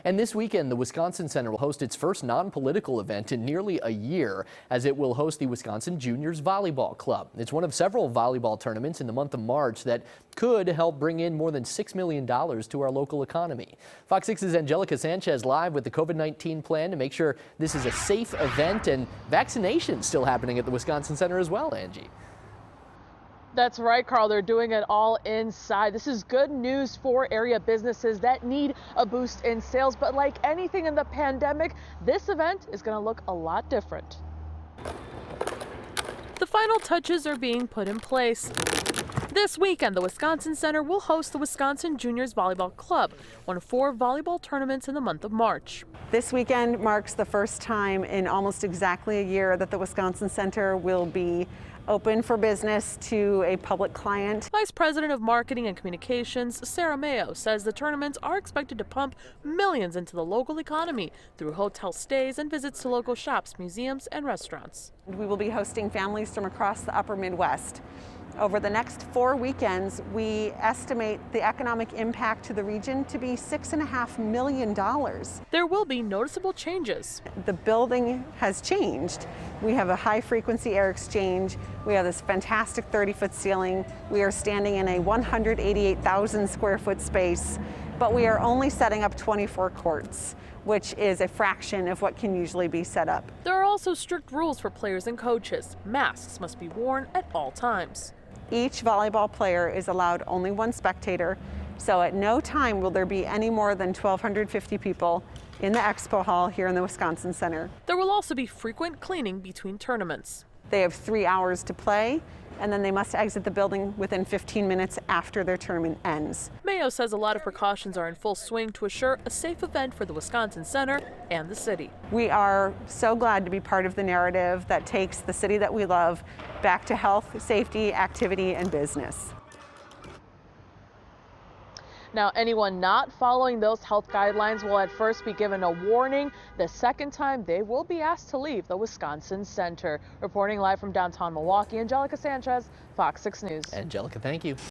And this weekend, the Wisconsin Center will host its first non-political event in nearly a year, as it will host the Wisconsin Juniors Volleyball Club. It's one of several volleyball tournaments in the month of March that could help bring in more than $6 million to our local economy. Fox 6's Angelica Sanchez live with the COVID-19 plan to make sure this is a safe event, and vaccinations still happening at the Wisconsin Center as well, Angie. That's right, Carl. They're doing it all inside. This is good news for area businesses that need a boost in sales. But like anything in the pandemic, this event is going to look a lot different. The final touches are being put in place. This weekend, the Wisconsin Center will host the Wisconsin Juniors Volleyball Club, one of 4 volleyball tournaments in the month of March. This weekend marks the first time in almost exactly a year that the Wisconsin Center will be open for business to a public client. Vice President of Marketing and Communications, Sarah Mayo, says the tournaments are expected to pump millions into the local economy through hotel stays and visits to local shops, museums, and restaurants. We will be hosting families from across the upper Midwest. Over the next 4 weekends, we estimate the economic impact to the region to be $6.5 million. There will be noticeable changes. The building has changed. We have a high-frequency air exchange. We have this fantastic 30-foot ceiling. We are standing in a 188,000 square foot space, but we are only setting up 24 courts, which is a fraction of what can usually be set up. There are also strict rules for players and coaches. Masks must be worn at all times. Each volleyball player is allowed only 1 spectator, so at no time will there be any more than 1,250 people in the expo hall here in the Wisconsin Center. There will also be frequent cleaning between tournaments. They have 3 hours to play, and then they must exit the building within 15 minutes after their tournament ends. Mayo says a lot of precautions are in full swing to assure a safe event for the Wisconsin Center and the city. We are so glad to be part of the narrative that takes the city that we love back to health, safety, activity, and business. Now, anyone not following those health guidelines will at first be given a warning. The second time, they will be asked to leave the Wisconsin Center. Reporting live from downtown Milwaukee, Angelica Sanchez, Fox 6 News. Angelica, thank you.